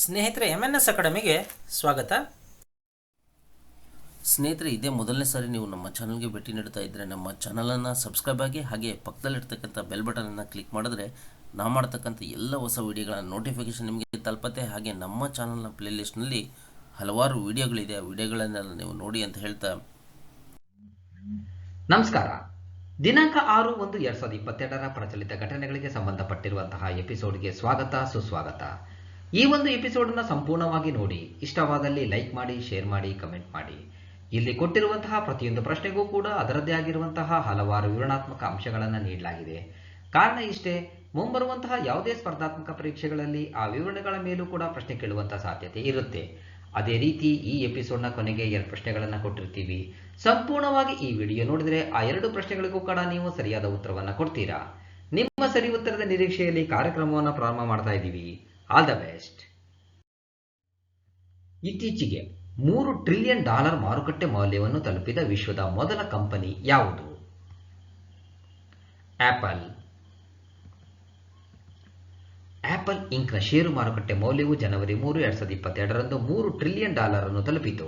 ಸ್ನೇಹಿತರೆ MNS ಅಕಾಡೆಮಿಗೆ ಸ್ವಾಗತ. ಸ್ನೇಹಿತರೆ, ಇದೇ ಮೊದಲನೇ ಸಾರಿ ನೀವು ನಮ್ಮ ಚಾನಲ್ಗೆ ಭೇಟಿ ನೀಡ್ತಾ ಇದ್ದರೆ ನಮ್ಮ ಚಾನಲನ್ನು ಸಬ್ಸ್ಕ್ರೈಬ್ ಆಗಿ, ಹಾಗೆ ಪಕ್ಕದಲ್ಲಿರ್ತಕ್ಕಂಥ ಬೆಲ್ ಬಟನನ್ನು ಕ್ಲಿಕ್ ಮಾಡಿದ್ರೆ ನಾವು ಮಾಡ್ತಕ್ಕಂಥ ಎಲ್ಲ ಹೊಸ ವಿಡಿಯೋಗಳ ನೋಟಿಫಿಕೇಷನ್ ನಿಮಗೆ ತಲುಪತ್ತೆ. ಹಾಗೆ ನಮ್ಮ ಚಾನಲ್ನ ಪ್ಲೇಲಿಸ್ಟ್ನಲ್ಲಿ ಹಲವಾರು ವಿಡಿಯೋಗಳಿದೆ, ಆ ವಿಡಿಯೋಗಳನ್ನೆಲ್ಲ ನೀವು ನೋಡಿ ಅಂತ ಹೇಳ್ತಾ ನಮಸ್ಕಾರ. ದಿನಾಂಕ 6/1/2022 ಪ್ರಚಲಿತ ಘಟನೆಗಳಿಗೆ ಸಂಬಂಧಪಟ್ಟಿರುವಂತಹ ಎಪಿಸೋಡ್ಗೆ ಸ್ವಾಗತ, ಸುಸ್ವಾಗತ. ಈ ಒಂದು ಎಪಿಸೋಡನ್ನು ಸಂಪೂರ್ಣವಾಗಿ ನೋಡಿ, ಇಷ್ಟವಾದಲ್ಲಿ ಲೈಕ್ ಮಾಡಿ, ಶೇರ್ ಮಾಡಿ, ಕಮೆಂಟ್ ಮಾಡಿ. ಇಲ್ಲಿ ಕೊಟ್ಟಿರುವಂತಹ ಪ್ರತಿಯೊಂದು ಪ್ರಶ್ನೆಗೂ ಕೂಡ ಅದರದ್ದೇ ಆಗಿರುವಂತಹ ಹಲವಾರು ವಿವರಣಾತ್ಮಕ ಅಂಶಗಳನ್ನು ನೀಡಲಾಗಿದೆ. ಕಾರಣ ಇಷ್ಟೇ, ಮುಂಬರುವಂತಹ ಯಾವುದೇ ಸ್ಪರ್ಧಾತ್ಮಕ ಪರೀಕ್ಷೆಗಳಲ್ಲಿ ಆ ವಿವರಣೆಗಳ ಮೇಲೂ ಕೂಡ ಪ್ರಶ್ನೆ ಕೇಳುವಂತಹ ಸಾಧ್ಯತೆ ಇರುತ್ತೆ. ಅದೇ ರೀತಿ ಈ ಎಪಿಸೋಡ್ನ ಕೊನೆಗೆ 2 ಪ್ರಶ್ನೆಗಳನ್ನು ಕೊಟ್ಟಿರ್ತೀವಿ. ಸಂಪೂರ್ಣವಾಗಿ ಈ ವಿಡಿಯೋ ನೋಡಿದರೆ ಆ 2 ಪ್ರಶ್ನೆಗಳಿಗೂ ಕೂಡ ನೀವು ಸರಿಯಾದ ಉತ್ತರವನ್ನು ಕೊಡ್ತೀರಾ. ನಿಮ್ಮ ಸರಿ ಉತ್ತರದ ನಿರೀಕ್ಷೆಯಲ್ಲಿ ಕಾರ್ಯಕ್ರಮವನ್ನು ಪ್ರಾರಂಭ ಮಾಡ್ತಾ ಇದ್ದೀವಿ. All the best. ಇತ್ತೀಚೆಗೆ $3 ಟ್ರಿಲಿಯನ್ ಮಾರುಕಟ್ಟೆ ಮೌಲ್ಯವನ್ನು ತಲುಪಿದ ವಿಶ್ವದ ಮೊದಲ ಕಂಪನಿ ಯಾವುದು? ಆಪಲ್. ಆಪಲ್ ಇಂಕ್ನ ಷೇರು ಮಾರುಕಟ್ಟೆ ಮೌಲ್ಯವು ಜನವರಿ 3, 2022 $3 ಟ್ರಿಲಿಯನ್ ಅನ್ನು ತಲುಪಿತು.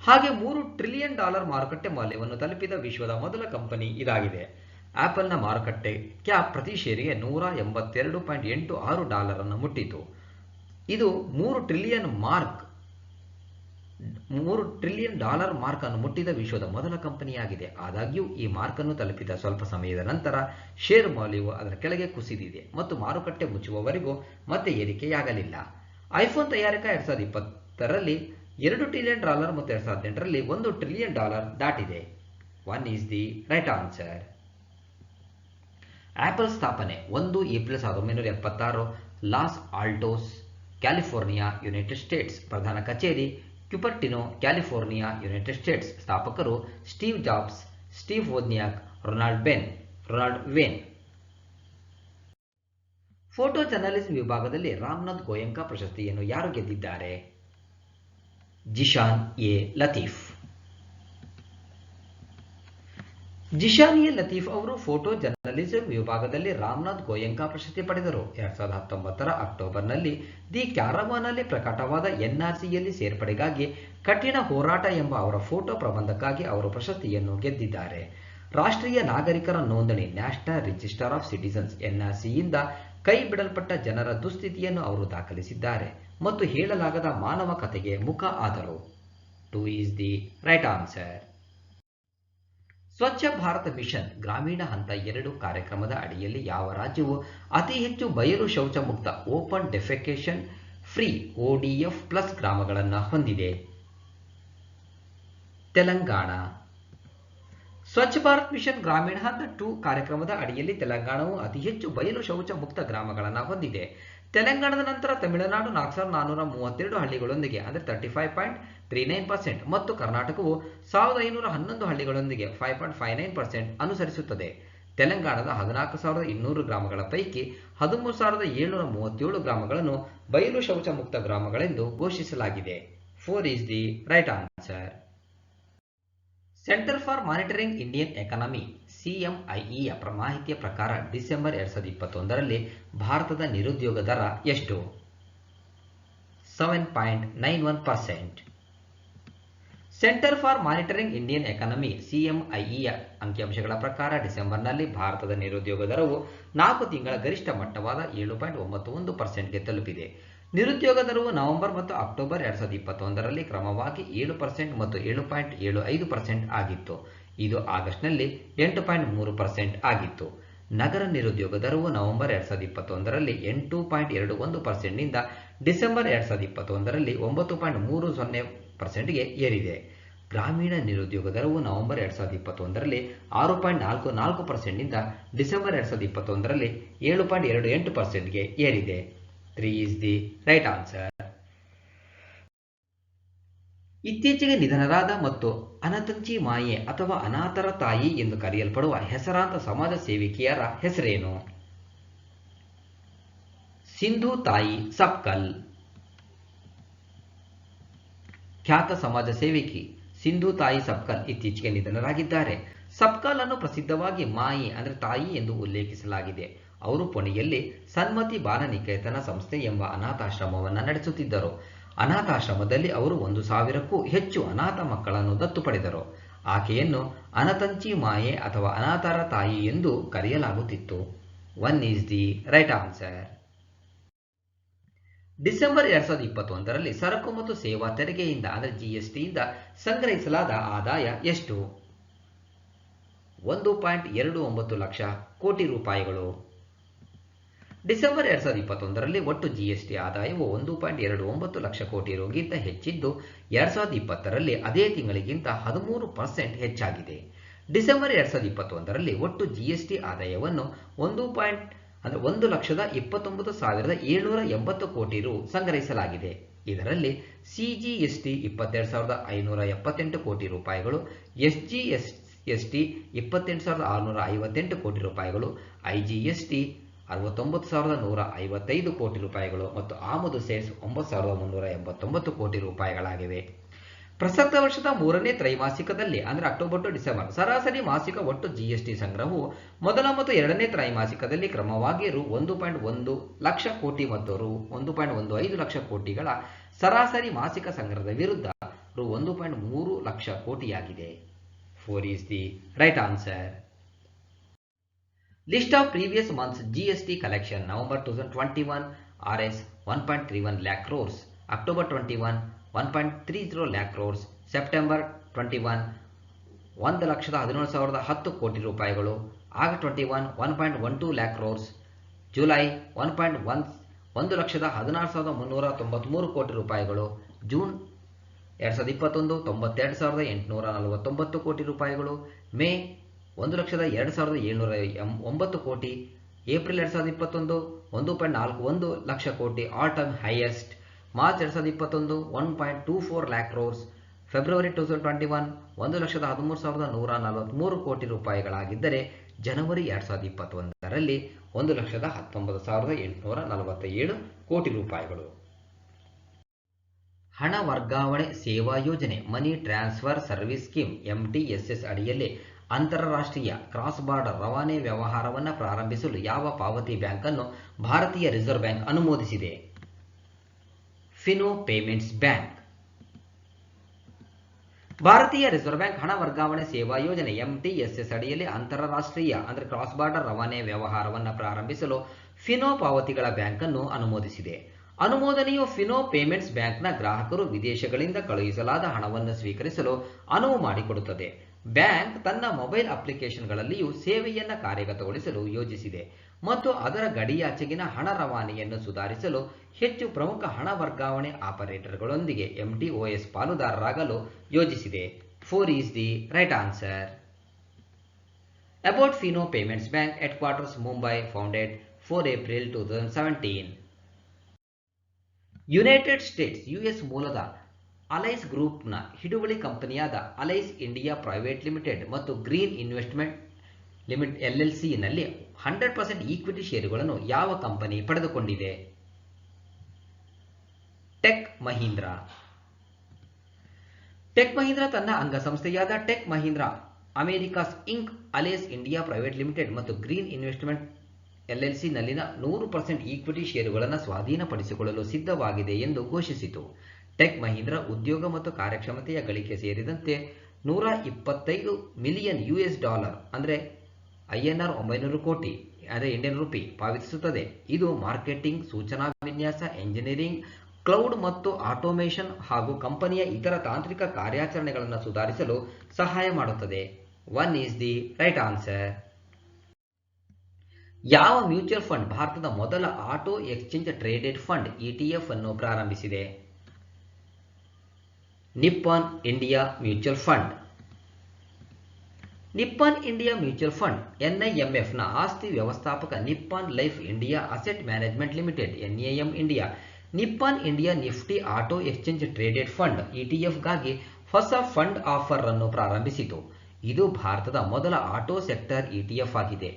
ಹಾಗೆ $3 ಟ್ರಿಲಿಯನ್ ಮಾರುಕಟ್ಟೆ ಮೌಲ್ಯವನ್ನು ತಲುಪಿದ ವಿಶ್ವದ ಮೊದಲ ಕಂಪನಿ ಇದಾಗಿದೆ. ಆಪಲ್ನ ಮಾರುಕಟ್ಟೆ ಕ್ಯಾಪ್ ಪ್ರತಿ ಷೇರಿಗೆ $182.86 ಅನ್ನು ಮುಟ್ಟಿತು. ಇದು $3 ಟ್ರಿಲಿಯನ್ ಮಾರ್ಕ್ ಅನ್ನು ಮುಟ್ಟಿದ ವಿಶ್ವದ ಮೊದಲ ಕಂಪನಿಯಾಗಿದೆ. ಆದಾಗ್ಯೂ ಈ ಮಾರ್ಕ್ ಅನ್ನು ತಲುಪಿದ ಸ್ವಲ್ಪ ಸಮಯದ ನಂತರ ಷೇರು ಮೌಲ್ಯವು ಅದರ ಕೆಳಗೆ ಕುಸಿದಿದೆ ಮತ್ತು ಮಾರುಕಟ್ಟೆ ಮುಚ್ಚುವವರೆಗೂ ಮತ್ತೆ ಏರಿಕೆಯಾಗಲಿಲ್ಲ. ಐಫೋನ್ ತಯಾರಿಕಾ 2020ರಲ್ಲಿ $2 ಟ್ರಿಲಿಯನ್ ಮತ್ತು 2018ರಲ್ಲಿ $1 ಟ್ರಿಲಿಯನ್ ದಾಟಿದೆ. 1 is the right answer. Apple ಸ್ಥಾಪನೆ 1 April 1976, Los Altos, California, United States. ಪ್ರಧಾನ ಕಚೇರಿ ಕ್ಯುಪರ್ಟಿನೋ, ಕ್ಯಾಲಿಫೋರ್ನಿಯಾ, ಯುನೈಟೆಡ್ ಸ್ಟೇಟ್ಸ್. ಸ್ಥಾಪಕರು Steve Jobs, Steve Wozniak, Ronald Wayne. Photo journalism ವಿಭಾಗದಲ್ಲಿ ರಾಮನಾಥ್ ಗೋಯಂಕಾ ಪ್ರಶಸ್ತಿಯನ್ನು ಯಾರು ಗೆದ್ದಿದ್ದಾರೆ? ಜಿಶಾನ್ ಎ ಲತೀಫ್. ಜಿಶಾನ್ ಎ ಲತೀಫ್ ಅವರು ಫೋಟೋ ಜರ್ನಲಿಸಂ ವಿಭಾಗದಲ್ಲಿ ರಾಮನಾಥ್ ಗೋಯಂಕಾ ಪ್ರಶಸ್ತಿ ಪಡೆದರು. 2019 ಅಕ್ಟೋಬರ್ನಲ್ಲಿ ದಿ ಕ್ಯಾರವಾನ್ನಲ್ಲಿ ಪ್ರಕಟವಾದ NRCಯಲ್ಲಿ ಸೇರ್ಪಡೆಗಾಗಿ ಕಠಿಣ ಹೋರಾಟ ಎಂಬ ಅವರ ಫೋಟೋ ಪ್ರಬಂಧಕ್ಕಾಗಿ ಅವರು ಪ್ರಶಸ್ತಿಯನ್ನು ಗೆದ್ದಿದ್ದಾರೆ. ರಾಷ್ಟ್ರೀಯ ನಾಗರಿಕರ ನೋಂದಣಿ ನ್ಯಾಷನಲ್ ರಿಜಿಸ್ಟರ್ ಆಫ್ ಸಿಟಿಸನ್ಸ್ NRCಯಿಂದ ಕೈ ಬಿಡಲ್ಪಟ್ಟ ಜನರ ದುಸ್ಥಿತಿಯನ್ನು ಅವರು ದಾಖಲಿಸಿದ್ದಾರೆ ಮತ್ತು ಹೇಳಲಾಗದ ಮಾನವ ಕಥೆಗೆ ಮುಖ ಆದರು. 2 is the right answer. Swachh Bharat mission ಗ್ರಾಮೀಣ ಹಂತ 2 ಕಾರ್ಯಕ್ರಮದ ಅಡಿಯಲ್ಲಿ ಯಾವ ರಾಜ್ಯವು ಅತಿ ಹೆಚ್ಚು ಬಯಲು ಶೌಚ ಮುಕ್ತ ಓಪನ್ ಡೆಫೆಕೇಶನ್ ಫ್ರೀ ODF ಪ್ಲಸ್ ಗ್ರಾಮಗಳನ್ನು ಹೊಂದಿದೆ? ತೆಲಂಗಾಣ. ಸ್ವಚ್ಛ ಭಾರತ್ ಮಿಷನ್ ಗ್ರಾಮೀಣ ಹಂತ 2 ಕಾರ್ಯಕ್ರಮದ ಅಡಿಯಲ್ಲಿ ತೆಲಂಗಾಣವು ಅತಿ ಹೆಚ್ಚು ಬಯಲು ಶೌಚ ಮುಕ್ತ ಗ್ರಾಮಗಳನ್ನು ಹೊಂದಿದೆ. ತೆಲಂಗಾಣದ ನಂತರ ತಮಿಳುನಾಡು 4432 ಹಳ್ಳಿಗಳೊಂದಿಗೆ ಅಂದರೆ 35.39% ಮತ್ತು ಕರ್ನಾಟಕವು 1511 ಹಳ್ಳಿಗಳೊಂದಿಗೆ 5.59% ಅನುಸರಿಸುತ್ತದೆ. ತೆಲಂಗಾಣದ 14,200 ಗ್ರಾಮಗಳ ಪೈಕಿ 13,737 ಗ್ರಾಮಗಳನ್ನು ಬಯಲು ಶೌಚ ಮುಕ್ತ ಗ್ರಾಮಗಳೆಂದು ಘೋಷಿಸಲಾಗಿದೆ. 4 is the right answer. Centre for monitoring Indian economy CMIE ಮಾಹಿತಿಯ ಪ್ರಕಾರ ಡಿಸೆಂಬರ್ 2021ರಲ್ಲಿ ಭಾರತದ ನಿರುದ್ಯೋಗ ದರ ಎಷ್ಟು? 7.91%. Centre for monitoring Indian economy CMIE ಅಂಕಿಅಂಶಗಳ ಪ್ರಕಾರ ಡಿಸೆಂಬರ್ನಲ್ಲಿ ಭಾರತದ ನಿರುದ್ಯೋಗ ದರವು 4 ತಿಂಗಳ ಗರಿಷ್ಠ ಮಟ್ಟವಾದ 7.91%ಗೆ ತಲುಪಿದೆ. ನಿರುದ್ಯೋಗ ದರವು ನವೆಂಬರ್ ಮತ್ತು ಅಕ್ಟೋಬರ್ 2021ರಲ್ಲಿ ಕ್ರಮವಾಗಿ 7% ಮತ್ತು 7.75% ಆಗಿತ್ತು. ಇದು ಆಗಸ್ಟ್ನಲ್ಲಿ 8.3% ಆಗಿತ್ತು. ನಗರ ನಿರುದ್ಯೋಗ ದರವು ನವೆಂಬರ್ 2021ರಲ್ಲಿ 8.21%ನಿಂದ ಡಿಸೆಂಬರ್ 2021ರಲ್ಲಿ 9.30%ಗೆ ಏರಿದೆ. ಗ್ರಾಮೀಣ ನಿರುದ್ಯೋಗ ದರವು ನವೆಂಬರ್ 2021ರಲ್ಲಿ 6.44%ನಿಂದ ಡಿಸೆಂಬರ್ 2021ರಲ್ಲಿ 7.28%ಗೆ ಏರಿದೆ. 3 ಈಸ್ ದಿ ರೈಟ್ ಆನ್ಸರ್. ಇತ್ತೀಚೆಗೆ ನಿಧನರಾದ ಮತ್ತು ಅನತಂಚಿ ಮಾಯೆ ಅಥವಾ ಅನಾಥರ ತಾಯಿ ಎಂದು ಕರೆಯಲ್ಪಡುವ ಹೆಸರಾಂತ ಸಮಾಜ ಸೇವಕಿಯರ ಹೆಸರೇನು? ಸಿಂಧು ತಾಯಿ ಸಪ್ಕಲ್. ಖ್ಯಾತ ಸಮಾಜ ಸೇವಕಿ ಸಿಂಧು ತಾಯಿ ಸಪ್ಕಲ್ ಇತ್ತೀಚೆಗೆ ನಿಧನರಾಗಿದ್ದಾರೆ. ಸಪ್ಕಲ್ ಅನ್ನು ಪ್ರಸಿದ್ಧವಾಗಿ ಮಾಯಿ ಅಂದರೆ ತಾಯಿ ಎಂದು ಉಲ್ಲೇಖಿಸಲಾಗಿದೆ. ಅವರು ಪುಣೆಯಲ್ಲಿ ಸನ್ಮತಿ ಬಾಲನಿಕೇತನ ಸಂಸ್ಥೆ ಎಂಬ ಅನಾಥಾಶ್ರಮವನ್ನು ನಡೆಸುತ್ತಿದ್ದರು. ಅನಾಥಾಶ್ರಮದಲ್ಲಿ ಅವರು 1,000ಕ್ಕೂ ಹೆಚ್ಚು ಅನಾಥ ಮಕ್ಕಳನ್ನು ದತ್ತು ಪಡೆದರು. ಆಕೆಯನ್ನು ಅನತಂಚಿ ಮಾಯೆ ಅಥವಾ ಅನಾಥರ ತಾಯಿ ಎಂದು ಕರೆಯಲಾಗುತ್ತಿತ್ತು. 1 is the right answer. December 2021ರಲ್ಲಿ ಸರಕು ಮತ್ತು ಸೇವಾ ತೆರಿಗೆಯಿಂದ ಅಂದರೆ ಜಿಎಸ್ಟಿಯಿಂದ ಸಂಗ್ರಹಿಸಲಾದ ಆದಾಯ ಎಷ್ಟು? 1.29 ಲಕ್ಷ ಕೋಟಿ ರೂಪಾಯಿಗಳು. ಡಿಸೆಂಬರ್ 2021ರಲ್ಲಿ ಒಟ್ಟು ಜಿಎಸ್ಟಿ ಆದಾಯವು 1.29 ಲಕ್ಷ ಕೋಟಿ ರುಗಿಂತ ಹೆಚ್ಚಿದ್ದು 2020ರಲ್ಲಿ ಅದೇ ತಿಂಗಳಿಗಿಂತ 13% ಹೆಚ್ಚಾಗಿದೆ. ಡಿಸೆಂಬರ್ 2021ರಲ್ಲಿ ಒಟ್ಟು ಜಿಎಸ್ಟಿ ಆದಾಯವನ್ನು 1,29,780 ಕೋಟಿ ರು ಸಂಗ್ರಹಿಸಲಾಗಿದೆ. ಇದರಲ್ಲಿ ಸಿಜಿಎಸ್ಟಿ 22,578 ಕೋಟಿ ರೂಪಾಯಿಗಳು, ಎಸ್ಜಿಎಸ್ಟಿ 28,658 ಕೋಟಿ ರೂಪಾಯಿಗಳು, ಐಜಿಎಸ್ಟಿ 69,155 ಕೋಟಿ ರೂಪಾಯಿಗಳು ಮತ್ತು ಆಮದು ಸೆಸ್ 9,389 ಕೋಟಿ ರೂಪಾಯಿಗಳಾಗಿವೆ. ಪ್ರಸಕ್ತ ವರ್ಷದ 3ನೇ ತ್ರೈಮಾಸಿಕದಲ್ಲಿ ಅಂದರೆ ಅಕ್ಟೋಬರ್ ಟು ಡಿಸೆಂಬರ್ ಸರಾಸರಿ ಮಾಸಿಕ ಒಟ್ಟು ಜಿಎಸ್ಟಿ ಸಂಗ್ರಹವು ಮೊದಲ ಮತ್ತು ಎರಡನೇ ತ್ರೈಮಾಸಿಕದಲ್ಲಿ ಕ್ರಮವಾಗಿ ರು 1.1 ಲಕ್ಷ ಕೋಟಿ ಮತ್ತು ರು 1.15 ಲಕ್ಷ ಕೋಟಿಗಳ ಸರಾಸರಿ ಮಾಸಿಕ ಸಂಗ್ರಹದ ವಿರುದ್ಧ ರು 1.3 ಲಕ್ಷ ಕೋಟಿಯಾಗಿದೆ. 4 is the right answer. List of previous months GST collection November 2021 RS 1.31 lakh crores, October 21 1.30 lakh crores, September 21 1,17,10 ಕೋಟಿ ರೂಪಾಯಿಗಳು, ಆಗಸ್ಟ್ 21 1.12 lakh crores, ಜುಲೈ 1,16,393 ಕೋಟಿ ರೂಪಾಯಿಗಳು, ಜೂನ್ 2021 92,849 ಕೋಟಿ ರೂಪಾಯಿಗಳು, ಮೇ 1,02,709 ಕೋಟಿ, ಏಪ್ರಿಲ್ 2021 1.41 ಲಕ್ಷ ಕೋಟಿ all time highest, March 2021 1.24 lakh crores, February 2021 1,13,143 ಕೋಟಿ ರೂಪಾಯಿಗಳಾಗಿದ್ದರೆ ಜನವರಿ 2021ರಲ್ಲಿ 1,19,847 ಕೋಟಿ ರೂಪಾಯಿಗಳು. ಹಣ ವರ್ಗಾವಣೆ ಸೇವಾ ಯೋಜನೆ money transfer service scheme MTSS ಅಡಿಯಲ್ಲಿ ಅಂತಾರಾಷ್ಟ್ರೀಯ ಕ್ರಾಸ್ ಬಾರ್ಡರ್ ರವಾನೆ ವ್ಯವಹಾರವನ್ನು ಪ್ರಾರಂಭಿಸಲು ಯಾವ ಪಾವತಿ ಬ್ಯಾಂಕ್ ಅನ್ನು ಭಾರತೀಯ ರಿಸರ್ವ್ ಬ್ಯಾಂಕ್ ಅನುಮೋದಿಸಿದೆ? Fino payments bank. ಭಾರತೀಯ ರಿಸರ್ವ್ ಬ್ಯಾಂಕ್ ಹಣ ವರ್ಗಾವಣೆ ಸೇವಾ ಯೋಜನೆ MTSS ಅಡಿಯಲ್ಲಿ ಅಂತಾರಾಷ್ಟ್ರೀಯ ಅಂದರೆ ಕ್ರಾಸ್ ಬಾರ್ಡರ್ ರವಾನೆ ವ್ಯವಹಾರವನ್ನು ಪ್ರಾರಂಭಿಸಲು ಫಿನೋ ಪಾವತಿಗಳ ಬ್ಯಾಂಕ್ ಅನ್ನು ಅನುಮೋದಿಸಿದೆ. ಅನುಮೋದನೆಯು ಫಿನೋ ಪೇಮೆಂಟ್ಸ್ ಬ್ಯಾಂಕ್ನ ಗ್ರಾಹಕರು ವಿದೇಶಗಳಿಂದ ಕಳುಹಿಸಲಾದ ಹಣವನ್ನು ಸ್ವೀಕರಿಸಲು ಅನುವು ಮಾಡಿಕೊಡುತ್ತದೆ. ಬ್ಯಾಂಕ್ ತನ್ನ ಮೊಬೈಲ್ ಅಪ್ಲಿಕೇಶನ್ಗಳಲ್ಲಿಯೂ ಸೇವೆಯನ್ನು ಕಾರ್ಯಗತಗೊಳಿಸಲು ಯೋಜಿಸಿದೆ ಮತ್ತು ಅದರ ಗಡಿಯಾಚೆಗಿನ ಹಣ ರವಾನೆಯನ್ನು ಸುಧಾರಿಸಲು ಹೆಚ್ಚು ಪ್ರಮುಖ ಹಣ ವರ್ಗಾವಣೆ ಆಪರೇಟರ್ಗಳೊಂದಿಗೆ MTOS ಪಾಲುದಾರರಾಗಲು ಯೋಜಿಸಿದೆ. 4 is the right answer. About Fino payments bank head quarters Mumbai, founded 4 April 2017. United States US ಮೂಲದ ಅಲೈಸ್ ಗ್ರೂಪ್ನ ಹಿಡುವಳಿ ಕಂಪನಿಯಾದ ಅಲೈಸ್ ಇಂಡಿಯಾ ಪ್ರೈವೇಟ್ ಲಿಮಿಟೆಡ್ ಮತ್ತು ಗ್ರೀನ್ ಇನ್ವೆಸ್ಟ್ಮೆಂಟ್ LLC ನಲ್ಲಿ 100% ಈಕ್ವಿಟಿ ಷೇರುಗಳನ್ನು ಯಾವ ಕಂಪನಿ ಪಡೆದುಕೊಂಡಿದೆ? ಟೆಕ್ ಮಹೀಂದ್ರಾ. ಟೆಕ್ ಮಹೀಂದ್ರಾ ತನ್ನ ಅಂಗಸಂಸ್ಥೆಯಾದ tech Mahindra Americas Inc, Allyis India private limited ಮತ್ತು ಗ್ರೀನ್ ಇನ್ವೆಸ್ಟ್ಮೆಂಟ್ LLC ನಲ್ಲಿನ 100% ಈಕ್ವಿಟಿ ಷೇರುಗಳನ್ನು ಸ್ವಾಧೀನಪಡಿಸಿಕೊಳ್ಳಲು ಸಿದ್ಧವಾಗಿದೆ ಎಂದು ಘೋಷಿಸಿತು. ಟೆಕ್ ಮಹೀಂದ್ರಾ ಉದ್ಯೋಗ ಮತ್ತು ಕಾರ್ಯಕ್ಷಮತೆಯ ಗಳಿಕೆ ಸೇರಿದಂತೆ $125 ಮಿಲಿಯನ್ ಅಂದರೆ INR 900 ಕೋಟಿ ಅಂದರೆ ಇಂಡಿಯನ್ ರೂಪಿ ಪಾವತಿಸುತ್ತದೆ. ಇದು ಮಾರ್ಕೆಟಿಂಗ್, ಸೂಚನಾ ವಿನ್ಯಾಸ, ಎಂಜಿನಿಯರಿಂಗ್, ಕ್ಲೌಡ್ ಮತ್ತು ಆಟೋಮೇಷನ್ ಹಾಗೂ ಕಂಪನಿಯ ಇತರ ತಾಂತ್ರಿಕ ಕಾರ್ಯಾಚರಣೆಗಳನ್ನು ಸುಧಾರಿಸಲು ಸಹಾಯ ಮಾಡುತ್ತದೆ. 1 ಈಸ್ ದಿ ರೈಟ್ ಆನ್ಸರ್. ಯಾವ ಮ್ಯೂಚುವಲ್ ಫಂಡ್ ಭಾರತದ ಮೊದಲ auto exchange traded fund ETF ಅನ್ನು ಪ್ರಾರಂಭಿಸಿದೆ? Nippon India mutual fund. Nippon India mutual fund NIMF ನ ಆಸ್ತಿ ವ್ಯವಸ್ಥಾಪಕ Nippon life India asset management limited NAM India Nippon India Nifty auto exchange traded fund ETF ಗಾಗಿ ಹೊಸ fund offer ಅನ್ನು ಪ್ರಾರಂಭಿಸಿತು. ಇದು ಭಾರತದ ಮೊದಲ ಆಟೋ ಸೆಕ್ಟರ್ ETF ಆಗಿದೆ.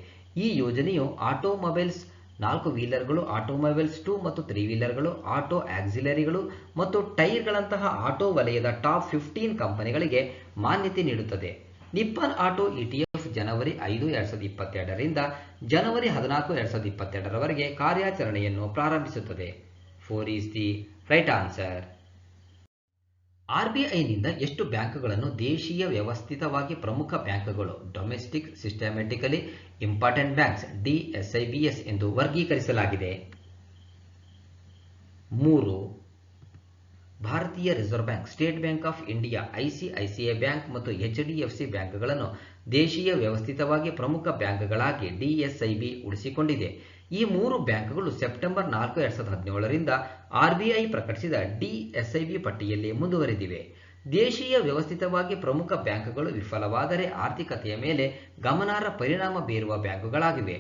ಈ ಯೋಜನೆಯು ಆಟೋಮೊಬೈಲ್ಸ್, 4 ವೀಲರ್ಗಳು, ಆಟೋಮೊಬೈಲ್ಸ್ 2 ಮತ್ತು 3 ವೀಲರ್ಗಳು, ಆಟೋ ಆಕ್ಸಿಲರಿಗಳು ಮತ್ತು ಟೈರ್ಗಳಂತಹ ಆಟೋ ವಲಯದ ಟಾಪ್ 15 ಕಂಪನಿಗಳಿಗೆ ಮಾನ್ಯತೆ ನೀಡುತ್ತದೆ. ನಿಪ್ಪನ್ ಆಟೋ ETF ಜನವರಿ 5, 2022ರಿಂದ ಜನವರಿ 14, 2022ರವರೆಗೆ ಕಾರ್ಯಾಚರಣೆಯನ್ನು ಪ್ರಾರಂಭಿಸುತ್ತದೆ. 4 ಈಸ್ ದಿ ರೈಟ್ ಆನ್ಸರ್. RBIನಿಂದ ಎಷ್ಟು ಬ್ಯಾಂಕುಗಳನ್ನು ದೇಶೀಯ ವ್ಯವಸ್ಥಿತವಾಗಿ ಪ್ರಮುಖ ಬ್ಯಾಂಕುಗಳು domestic systematically important banks DSIBs ಎಂದು ವರ್ಗೀಕರಿಸಲಾಗಿದೆ? 3. ಭಾರತೀಯ reserve bank, state bank of India, ICICI bank ಮತ್ತು HDFC ಬ್ಯಾಂಕ್ಗಳನ್ನು ದೇಶೀಯ ವ್ಯವಸ್ಥಿತವಾಗಿ ಪ್ರಮುಖ ಬ್ಯಾಂಕ್ಗಳಾಗಿ DSIB ಉಳಿಸಿಕೊಂಡಿದೆ. ಈ 3 ಬ್ಯಾಂಕ್ಗಳು ಸೆಪ್ಟೆಂಬರ್ 4, 2017ರಿಂದ RBI ಪ್ರಕಟಿಸಿದ DSIB ಪಟ್ಟಿಯಲ್ಲಿ ಮುಂದುವರೆದಿವೆ. ದೇಶೀಯ ವ್ಯವಸ್ಥಿತವಾಗಿ ಪ್ರಮುಖ ಬ್ಯಾಂಕ್ಗಳು ವಿಫಲವಾದರೆ ಆರ್ಥಿಕತೆಯ ಮೇಲೆ ಗಮನಾರ್ಹ ಪರಿಣಾಮ ಬೀರುವ ಬ್ಯಾಂಕುಗಳಾಗಿವೆ.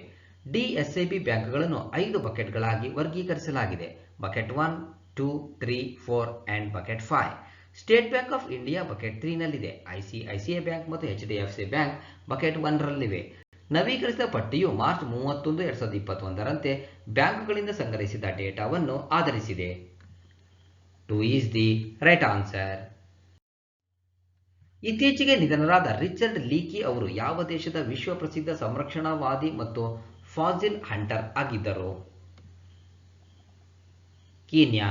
DSIB ಬ್ಯಾಂಕ್ಗಳನ್ನು 5 ಬಕೆಟ್ಗಳಾಗಿ ವರ್ಗೀಕರಿಸಲಾಗಿದೆ. Bucket 1, 2, 3, 4 and bucket 5. State bank of India bucket 3 ನಲ್ಲಿದೆ. ICICI ಬ್ಯಾಂಕ್ ಮತ್ತು HDFC ಬ್ಯಾಂಕ್ ಬಕೆಟ್ 1 ರಲ್ಲಿವೆ. ನವೀಕರಿಸಿದ ಪಟ್ಟಿಯು ಮಾರ್ಚ್ 31, 2021ರಂತೆ ಬ್ಯಾಂಕುಗಳಿಂದ ಸಂಗ್ರಹಿಸಿದ ಡೇಟಾವನ್ನು ಆಧರಿಸಿದೆ. 2 ಈಸ್ ದಿ ರೈಟ್ ಆನ್ಸರ್. ಇತ್ತೀಚೆಗೆ ನಿಧನರಾದ ರಿಚರ್ಡ್ ಲೀಕಿ ಅವರು ಯಾವ ದೇಶದ ವಿಶ್ವ ಪ್ರಸಿದ್ಧ ಸಂರಕ್ಷಣಾವಾದಿ ಮತ್ತು ಫಾಸಿಲ್ ಹಂಟರ್ ಆಗಿದ್ದರು? ಕೀನ್ಯಾ.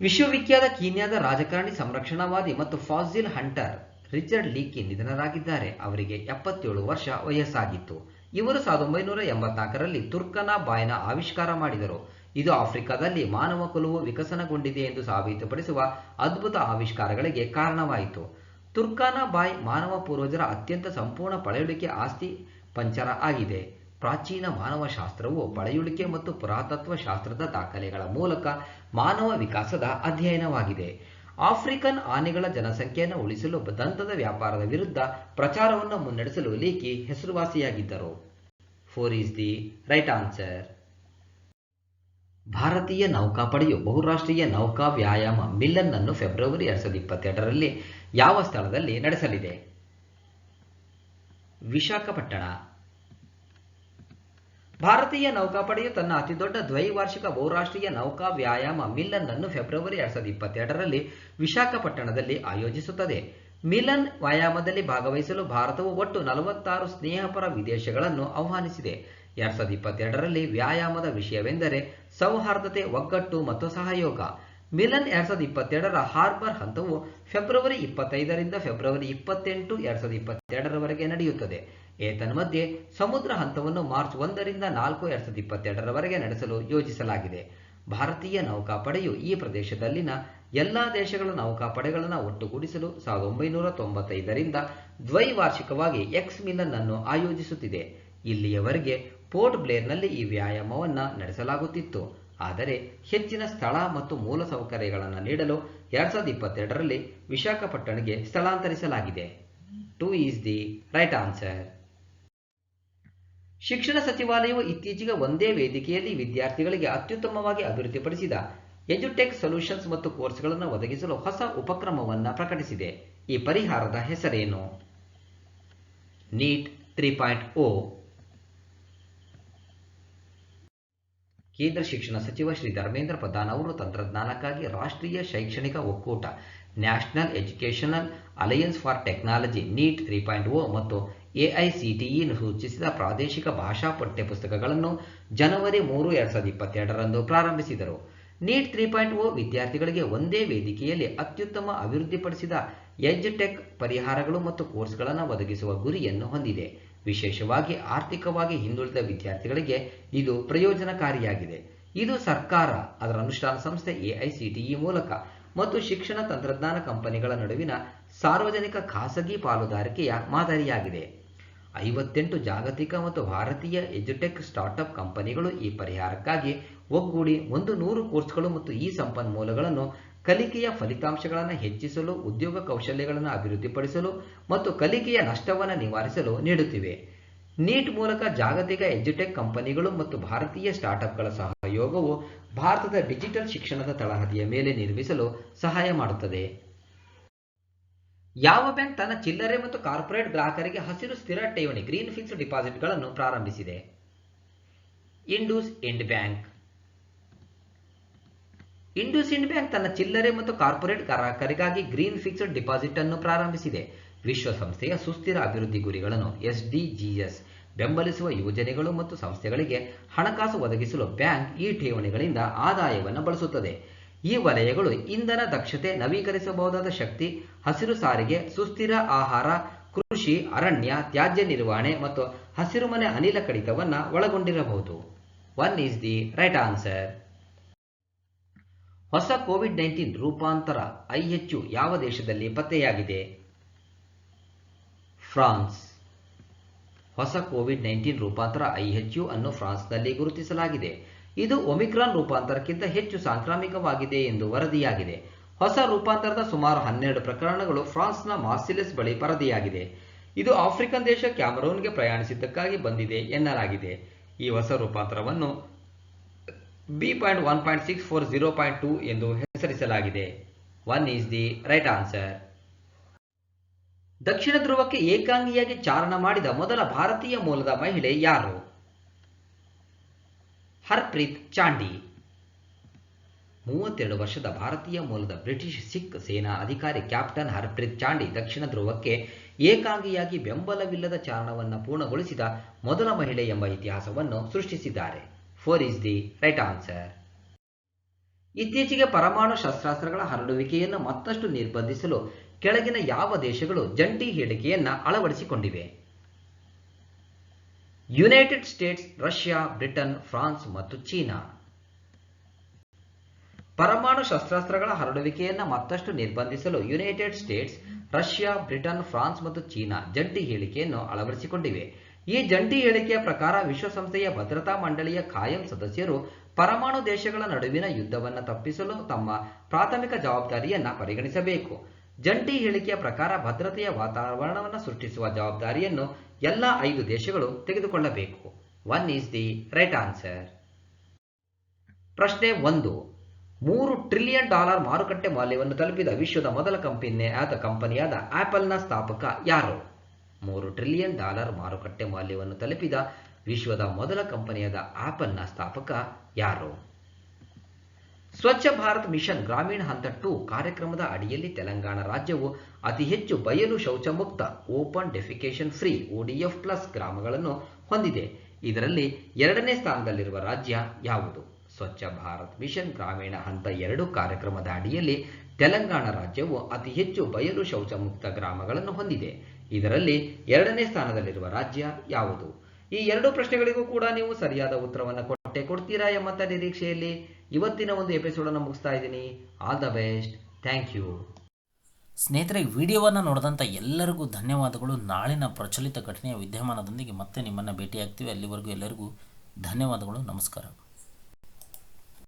ವಿಶ್ವವಿಖ್ಯಾತ ಕೀನ್ಯಾದ ರಾಜಕಾರಣಿ, ಸಂರಕ್ಷಣಾವಾದಿ ಮತ್ತು ಫಾಸಿಲ್ ಹಂಟರ್ ರಿಚರ್ಡ್ ಲೀಕಿ ನಿಧನರಾಗಿದ್ದಾರೆ. ಅವರಿಗೆ 77 ವರ್ಷ ವಯಸ್ಸಾಗಿತ್ತು. ಇವರು 1984ರಲ್ಲಿ ತುರ್ಕನಾ ಬಾಯ್ನ ಆವಿಷ್ಕಾರ ಮಾಡಿದರು. ಇದು ಆಫ್ರಿಕಾದಲ್ಲಿ ಮಾನವ ಕುಲವು ವಿಕಸನಗೊಂಡಿದೆ ಎಂದು ಸಾಬೀತುಪಡಿಸುವ ಅದ್ಭುತ ಆವಿಷ್ಕಾರಗಳಿಗೆ ಕಾರಣವಾಯಿತು. ತುರ್ಕನಾ ಬಾಯ್ ಮಾನವ ಪೂರ್ವಜರ ಅತ್ಯಂತ ಸಂಪೂರ್ಣ ಪಳೆಯುಳಿಕೆ ಆಸ್ತಿ ಪಂಜರ ಆಗಿದೆ. ಪ್ರಾಚೀನ ಮಾನವಶಾಸ್ತ್ರವು ಪಳೆಯುಳಿಕೆ ಮತ್ತು ಪುರಾತತ್ವ ಶಾಸ್ತ್ರದ ದಾಖಲೆಗಳ ಮೂಲಕ ಮಾನವ ವಿಕಾಸದ ಅಧ್ಯಯನವಾಗಿದೆ. ಆಫ್ರಿಕನ್ ಆನೆಗಳ ಜನಸಂಖ್ಯೆಯನ್ನು ಉಳಿಸಲು ದಂತದ ವ್ಯಾಪಾರದ ವಿರುದ್ಧ ಪ್ರಚಾರವನ್ನು ಮುನ್ನಡೆಸಲು ಲೀಕಿ ಹೆಸರುವಾಸಿಯಾಗಿದ್ದರು. 4 ಈಸ್ ದಿ ರೈಟ್ ಆನ್ಸರ್. ಭಾರತೀಯ ನೌಕಾಪಡೆಯು ಬಹುರಾಷ್ಟ್ರೀಯ ನೌಕಾ ವ್ಯಾಯಾಮ ಮಿಲನ್ ಅನ್ನು ಫೆಬ್ರವರಿ 2022ರಲ್ಲಿ ಯಾವ ಸ್ಥಳದಲ್ಲಿ ನಡೆಸಲಿದೆ? ವಿಶಾಖಪಟ್ಟಣ. ಭಾರತೀಯ ನೌಕಾಪಡೆಯು ತನ್ನ ಅತಿದೊಡ್ಡ ದ್ವೈವಾರ್ಷಿಕ ಬಹುರಾಷ್ಟ್ರೀಯ ನೌಕಾ ವ್ಯಾಯಾಮ ಮಿಲನ್ ಅನ್ನು ಫೆಬ್ರವರಿ 2022ರಲ್ಲಿ ವಿಶಾಖಪಟ್ಟಣದಲ್ಲಿ ಆಯೋಜಿಸುತ್ತದೆ. ಮಿಲನ್ ವ್ಯಾಯಾಮದಲ್ಲಿ ಭಾಗವಹಿಸಲು ಭಾರತವು ಒಟ್ಟು 46 ಸ್ನೇಹಪರ ವಿದೇಶಗಳನ್ನು ಆಹ್ವಾನಿಸಿದೆ. 2022ರಲ್ಲಿ ವ್ಯಾಯಾಮದ ವಿಷಯವೆಂದರೆ ಸೌಹಾರ್ದತೆ, ಒಗ್ಗಟ್ಟು ಮತ್ತು ಸಹಯೋಗ. ಮಿಲನ್ 2022ರ ಹಾರ್ಬರ್ ಹಂತವು ಫೆಬ್ರವರಿ 25ರಿಂದ ಫೆಬ್ರವರಿ 28, 2022ರವರೆಗೆ ನಡೆಯುತ್ತದೆ. ಏತನ್ಮಧ್ಯೆ ಸಮುದ್ರ ಹಂತವನ್ನು ಮಾರ್ಚ್ 1ರಿಂದ 4, 2022ರವರೆಗೆ ನಡೆಸಲು ಯೋಜಿಸಲಾಗಿದೆ. ಭಾರತೀಯ ನೌಕಾಪಡೆಯು ಈ ಪ್ರದೇಶದಲ್ಲಿನ ಎಲ್ಲಾ ದೇಶಗಳ ನೌಕಾಪಡೆಗಳನ್ನು ಒಟ್ಟುಗೂಡಿಸಲು 1995ರಿಂದ ದ್ವೈವಾರ್ಷಿಕವಾಗಿ ಎಕ್ಸ್ ಮಿಲನ್ ಅನ್ನು ಆಯೋಜಿಸುತ್ತಿದೆ. ಇಲ್ಲಿಯವರೆಗೆ ಪೋರ್ಟ್ ಬ್ಲೇರ್ನಲ್ಲಿ ಈ ವ್ಯಾಯಾಮವನ್ನು ನಡೆಸಲಾಗುತ್ತಿತ್ತು. ಆದರೆ ಹೆಚ್ಚಿನ ಸ್ಥಳ ಮತ್ತು ಮೂಲಸೌಕರ್ಯಗಳನ್ನು ನೀಡಲು 2022ರಲ್ಲಿ ವಿಶಾಖಪಟ್ಟಣಕ್ಕೆ ಸ್ಥಳಾಂತರಿಸಲಾಗಿದೆ. 2 ಈಸ್ ದಿ ರೈಟ್ ಆನ್ಸರ್. ಶಿಕ್ಷಣ ಸಚಿವಾಲಯವು ಇತ್ತೀಚೆಗೆ ಒಂದೇ ವೇದಿಕೆಯಲ್ಲಿ ವಿದ್ಯಾರ್ಥಿಗಳಿಗೆ ಅತ್ಯುತ್ತಮವಾಗಿ ಅಭಿವೃದ್ಧಿಪಡಿಸಿದ ಎಜುಟೆಕ್ ಸೊಲ್ಯೂಷನ್ಸ್ ಮತ್ತು ಕೋರ್ಸ್ಗಳನ್ನು ಒದಗಿಸಲು ಹೊಸ ಉಪಕ್ರಮವನ್ನು ಪ್ರಕಟಿಸಿದೆ. ಈ ಪರಿಹಾರದ ಹೆಸರೇನು? ನೀಟ್ 3.0. ಕೇಂದ್ರ ಶಿಕ್ಷಣ ಸಚಿವ ಶ್ರೀ ಧರ್ಮೇಂದ್ರ ಪ್ರಧಾನ್ ಅವರು ತಂತ್ರಜ್ಞಾನಕ್ಕಾಗಿ ರಾಷ್ಟ್ರೀಯ ಶೈಕ್ಷಣಿಕ ಒಕ್ಕೂಟ national educational alliance for technology NEAT 3.0 ಮತ್ತು AICTE ಸೂಚಿಸಿದ ಪ್ರಾದೇಶಿಕ ಭಾಷಾ ಪಠ್ಯಪುಸ್ತಕಗಳನ್ನು ಜನವರಿ 3, 2022ರಂದು ಪ್ರಾರಂಭಿಸಿದರು. ನೀಟ್ 3.0 ವಿದ್ಯಾರ್ಥಿಗಳಿಗೆ ಒಂದೇ ವೇದಿಕೆಯಲ್ಲಿ ಅತ್ಯುತ್ತಮ ಅಭಿವೃದ್ಧಿಪಡಿಸಿದ ಎಜುಟೆಕ್ ಪರಿಹಾರಗಳು ಮತ್ತು ಕೋರ್ಸ್ಗಳನ್ನು ಒದಗಿಸುವ ಗುರಿಯನ್ನು ಹೊಂದಿದೆ. ವಿಶೇಷವಾಗಿ ಆರ್ಥಿಕವಾಗಿ ಹಿಂದುಳಿದ ವಿದ್ಯಾರ್ಥಿಗಳಿಗೆ ಇದು ಪ್ರಯೋಜನಕಾರಿಯಾಗಿದೆ. ಇದು ಸರ್ಕಾರ, ಅದರ ಅನುಷ್ಠಾನ ಸಂಸ್ಥೆ AICTE ಮೂಲಕ ಮತ್ತು ಶಿಕ್ಷಣ ತಂತ್ರಜ್ಞಾನ ಕಂಪನಿಗಳ ನಡುವಿನ ಸಾರ್ವಜನಿಕ ಖಾಸಗಿ ಪಾಲುದಾರಿಕೆಯ ಮಾದರಿಯಾಗಿದೆ. 58 ಜಾಗತಿಕ ಮತ್ತು ಭಾರತೀಯ ಎಜುಟೆಕ್ ಸ್ಟಾರ್ಟ್ಅಪ್ ಕಂಪನಿಗಳು ಈ ಪರಿಹಾರಕ್ಕಾಗಿ ಒಗ್ಗೂಡಿ 100 ಕೋರ್ಸ್ಗಳು ಮತ್ತು ಈ ಸಂಪನ್ಮೂಲಗಳನ್ನು ಕಲಿಕೆಯ ಫಲಿತಾಂಶಗಳನ್ನು ಹೆಚ್ಚಿಸಲು, ಉದ್ಯೋಗ ಕೌಶಲ್ಯಗಳನ್ನು ಅಭಿವೃದ್ಧಿಪಡಿಸಲು ಮತ್ತು ಕಲಿಕೆಯ ನಷ್ಟವನ್ನು ನಿವಾರಿಸಲು ನೀಡುತ್ತಿವೆ. ನೀಟ್ ಮೂಲಕ ಜಾಗತಿಕ ಎಜುಟೆಕ್ ಕಂಪನಿಗಳು ಮತ್ತು ಭಾರತೀಯ ಸ್ಟಾರ್ಟ್ಅಪ್ಗಳ ಸಹಯೋಗವು ಭಾರತದ ಡಿಜಿಟಲ್ ಶಿಕ್ಷಣದ ತಳಹದಿಯ ಮೇಲೆ ನಿರ್ಮಿಸಲು ಸಹಾಯ ಮಾಡುತ್ತದೆ. ಯಾವ ಬ್ಯಾಂಕ್ ತನ್ನ ಚಿಲ್ಲರೆ ಮತ್ತು ಕಾರ್ಪೊರೇಟ್ ಗ್ರಾಹಕರಿಗೆ ಹಸಿರು ಸ್ಥಿರ ಠೇವಣಿ ಗ್ರೀನ್ ಫಿಕ್ಸ್ಡ್ ಡಿಪಾಸಿಟ್ಗಳನ್ನು ಪ್ರಾರಂಭಿಸಿದೆ? Indus end bank. IndusInd bank ತನ್ನ ಚಿಲ್ಲರೆ ಮತ್ತು ಕಾರ್ಪೊರೇಟ್ ಗ್ರಾಹಕರಿಗಾಗಿ ಗ್ರೀನ್ ಫಿಕ್ಸ್ಡ್ ಡಿಪಾಸಿಟ್ ಅನ್ನು ಪ್ರಾರಂಭಿಸಿದೆ. ವಿಶ್ವಸಂಸ್ಥೆಯ ಸುಸ್ಥಿರ ಅಭಿವೃದ್ಧಿ ಗುರಿಗಳನ್ನು ಎಸ್ಡಿಜಿಎಸ್ ಬೆಂಬಲಿಸುವ ಯೋಜನೆಗಳು ಮತ್ತು ಸಂಸ್ಥೆಗಳಿಗೆ ಹಣಕಾಸು ಒದಗಿಸಲು ಬ್ಯಾಂಕ್ ಈ ಠೇವಣಿಗಳಿಂದ ಆದಾಯವನ್ನು ಬಳಸುತ್ತದೆ. ಈ ವಲಯಗಳು ಇಂಧನ ದಕ್ಷತೆ, ನವೀಕರಿಸಬಹುದಾದ ಶಕ್ತಿ, ಹಸಿರು ಸಾರಿಗೆ, ಸುಸ್ಥಿರ ಆಹಾರ, ಕೃಷಿ, ಅರಣ್ಯ, ತ್ಯಾಜ್ಯ ನಿರ್ವಹಣೆ ಮತ್ತು ಹಸಿರುಮನೆ ಅನಿಲ ಕಡಿತವನ್ನು ಒಳಗೊಂಡಿರಬಹುದು. 1 is the right answer. ಹೊಸ ಕೋವಿಡ್-19 ರೂಪಾಂತರ IHU ಯಾವ ದೇಶದಲ್ಲಿ ಪತ್ತೆಯಾಗಿದೆ? ಫ್ರಾನ್ಸ್. ಹೊಸ ಕೋವಿಡ್-19 ರೂಪಾಂತರ IHU ಅನ್ನು ಫ್ರಾನ್ಸ್ನಲ್ಲಿ ಗುರುತಿಸಲಾಗಿದೆ. ಇದು ಒಮಿಕ್ರಾನ್ ರೂಪಾಂತರಕ್ಕಿಂತ ಹೆಚ್ಚು ಸಾಂಕ್ರಾಮಿಕವಾಗಿದೆ ಎಂದು ವರದಿಯಾಗಿದೆ. ಹೊಸ ರೂಪಾಂತರದ ಸುಮಾರು 12 ಪ್ರಕರಣಗಳು ಫ್ರಾನ್ಸ್ನ ಮಾರ್ಸಿಲೆಸ್ ಬಳಿ ವರದಿಯಾಗಿದೆ. ಇದು ಆಫ್ರಿಕನ್ ದೇಶ ಕ್ಯಾಮರೂನ್ಗೆ ಪ್ರಯಾಣಿಸಿದ್ದಕ್ಕಾಗಿ ಬಂದಿದೆ ಎನ್ನಲಾಗಿದೆ. ಈ ಹೊಸ ರೂಪಾಂತರವನ್ನು B.1.640.2 ಎಂದು ಹೆಸರಿಸಲಾಗಿದೆ. 1 is the right answer. ದಕ್ಷಿಣ ಧ್ರುವಕ್ಕೆ ಏಕಾಂಗಿಯಾಗಿ ಚಾರಣ ಮಾಡಿದ ಮೊದಲ ಭಾರತೀಯ ಮೂಲದ ಮಹಿಳೆ ಯಾರು? ಹರ್ಪ್ರೀತ್ ಚಾಂಡಿ. 32 ವರ್ಷದ ಭಾರತೀಯ ಮೂಲದ ಬ್ರಿಟಿಷ್ ಸಿಖ್ ಸೇನಾ ಅಧಿಕಾರಿ ಕ್ಯಾಪ್ಟನ್ ಹರ್ಪ್ರೀತ್ ಚಾಂಡಿ ದಕ್ಷಿಣ ಧ್ರುವಕ್ಕೆ ಏಕಾಂಗಿಯಾಗಿ ಬೆಂಬಲವಿಲ್ಲದ ಚಾರಣವನ್ನು ಪೂರ್ಣಗೊಳಿಸಿದ ಮೊದಲ ಮಹಿಳೆ ಎಂಬ ಇತಿಹಾಸವನ್ನು ಸೃಷ್ಟಿಸಿದ್ದಾರೆ. 4 is the right answer. ಇತ್ತೀಚೆಗೆ ಪರಮಾಣು ಶಸ್ತ್ರಾಸ್ತ್ರಗಳ ಹರಡುವಿಕೆಯನ್ನು ಮತ್ತಷ್ಟು ನಿರ್ಬಂಧಿಸಲು ಕೆಳಗಿನ ಯಾವ ದೇಶಗಳು ಜಂಟಿ ಹೇಳಿಕೆಯನ್ನು ಅಳವಡಿಸಿಕೊಂಡಿವೆ? United States, Russia, Britain, France ಮತ್ತು ಚೀನಾ. ಪರಮಾಣು ಶಸ್ತ್ರಾಸ್ತ್ರಗಳ ಹರಡುವಿಕೆಯನ್ನು ಮತ್ತಷ್ಟು ನಿರ್ಬಂಧಿಸಲು United States, Russia, Britain, France ಮತ್ತು ಚೀನಾ ಜಂಟಿ ಹೇಳಿಕೆಯನ್ನು ಅಳವಡಿಸಿಕೊಂಡಿವೆ. ಈ ಜಂಟಿ ಹೇಳಿಕೆಯ ಪ್ರಕಾರ ವಿಶ್ವಸಂಸ್ಥೆಯ ಭದ್ರತಾ ಮಂಡಳಿಯ ಕಾಯಂ ಸದಸ್ಯರು ಪರಮಾಣು ದೇಶಗಳ ನಡುವಿನ ಯುದ್ಧವನ್ನು ತಪ್ಪಿಸಲು ತಮ್ಮ ಪ್ರಾಥಮಿಕ ಜವಾಬ್ದಾರಿಯನ್ನು ಪರಿಗಣಿಸಬೇಕು. ಜಂಟಿ ಹೇಳಿಕೆಯ ಪ್ರಕಾರ ಭದ್ರತೆಯ ವಾತಾವರಣವನ್ನು ಸೃಷ್ಟಿಸುವ ಜವಾಬ್ದಾರಿಯನ್ನು ಎಲ್ಲ 5 ದೇಶಗಳು ತೆಗೆದುಕೊಳ್ಳಬೇಕು. 1 is the right answer. ಪ್ರಶ್ನೆ 1. $3 ಟ್ರಿಲಿಯನ್ ಮಾರುಕಟ್ಟೆ ಮೌಲ್ಯವನ್ನು ತಲುಪಿದ ವಿಶ್ವದ ಮೊದಲ ಕಂಪನಿಯಾದ ಆಪಲ್ನ ಸ್ಥಾಪಕ ಯಾರು? $3 ಟ್ರಿಲಿಯನ್ ಮಾರುಕಟ್ಟೆ ಮೌಲ್ಯವನ್ನು ತಲುಪಿದ ವಿಶ್ವದ ಮೊದಲ ಕಂಪನಿಯಾದ ಆಪಲ್ನ ಸ್ಥಾಪಕ ಯಾರು? ಸ್ವಚ್ಛ ಭಾರತ್ ಮಿಷನ್ ಗ್ರಾಮೀಣ ಹಂತ 2 ಕಾರ್ಯಕ್ರಮದ ಅಡಿಯಲ್ಲಿ ತೆಲಂಗಾಣ ರಾಜ್ಯವು ಅತಿ ಹೆಚ್ಚು ಬಯಲು ಶೌಚ ಮುಕ್ತ ಓಪನ್ ಡೆಫಿಕೇಶನ್ ಫ್ರೀ ODF+ ಗ್ರಾಮಗಳನ್ನು ಹೊಂದಿದೆ. ಇದರಲ್ಲಿ 2ನೇ ಸ್ಥಾನದಲ್ಲಿರುವ ರಾಜ್ಯ ಯಾವುದು? ಸ್ವಚ್ಛ ಭಾರತ್ ಮಿಷನ್ ಗ್ರಾಮೀಣ ಹಂತ 2 ಕಾರ್ಯಕ್ರಮದ ಅಡಿಯಲ್ಲಿ ತೆಲಂಗಾಣ ರಾಜ್ಯವು ಅತಿ ಹೆಚ್ಚು ಬಯಲು ಶೌಚ ಮುಕ್ತ ಗ್ರಾಮಗಳನ್ನು ಹೊಂದಿದೆ. ಇದರಲ್ಲಿ 2ನೇ ಸ್ಥಾನದಲ್ಲಿರುವ ರಾಜ್ಯ ಯಾವುದು? ಈ 2 ಪ್ರಶ್ನೆಗಳಿಗೂ ಕೂಡ ನೀವು ಸರಿಯಾದ ಉತ್ತರವನ್ನು ಕೊಡ್ತೀರಾ ಎಂಬಂತ ನಿರೀಕ್ಷೆಯಲ್ಲಿ ಇವತ್ತಿನ ಒಂದು ಎಪಿಸೋಡನ್ನು ಮುಗಿಸ್ತಾ ಇದ್ದೀನಿ. All the best. Thank you. ಸ್ನೇಹಿತರೆ, ವಿಡಿಯೋವನ್ನು ನೋಡಿದಂಥ ಎಲ್ಲರಿಗೂ ಧನ್ಯವಾದಗಳು. ನಾಳಿನ ಪ್ರಚಲಿತ ಘಟನೆಯ ವಿದ್ಯಮಾನದೊಂದಿಗೆ ಮತ್ತೆ ನಿಮ್ಮನ್ನು ಭೇಟಿಯಾಗ್ತೀವಿ. ಅಲ್ಲಿವರೆಗೂ ಎಲ್ಲರಿಗೂ ಧನ್ಯವಾದಗಳು. ನಮಸ್ಕಾರ.